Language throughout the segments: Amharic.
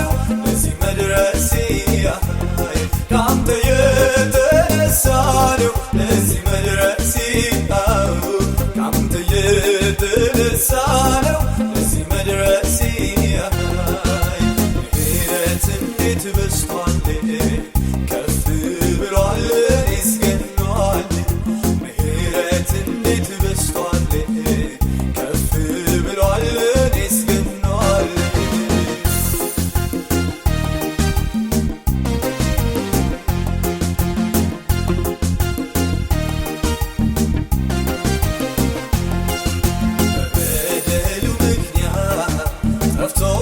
ነው ለዚህ መድረሴ ካንተ የተነሳ ነው ለዚህ መድረሴ ካንተ የተነሳ ነው ለዚህ መድረሴ ምህረት እንዴት በዝቷል ከፍ ብሏል እኔስ ገኗል ምህረት እንዴት በዝቷል ከፍ ብሏል እኔስ ገኗል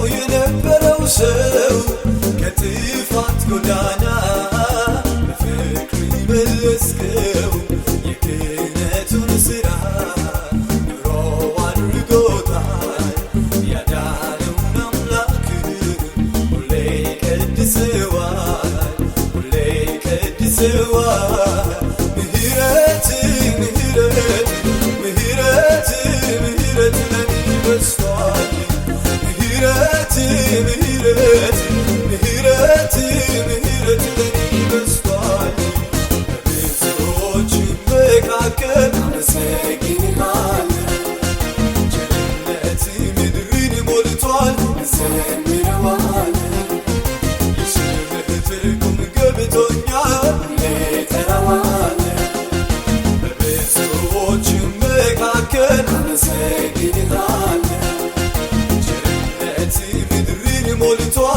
የነበረው ሰው ከጥፋት ጎዳና በፍቅር መለስከው የክህነቱን ሥራ ኑሮ አድርጎታል ያዳነውን አምላክ ሁሌ ቀድሰዋል ሁሌ ቀድሰዋል ምህረት ምህረት ምህረት ምህረት ለኔ በዝቷል ምህረት ምህረት ምህረት ምህረት ለኔ በዝቷል በብዙዎች መካከል አመሰግንሃለሁ ቸርነት ምድርን ሞልቷል እዘምረዋለሁ የስምህ ትርጉም ገብቶኛል እጠራዋለሁ በብዙዎች መካከል አመሰግንሃለሁ ምድርን ሞልቷል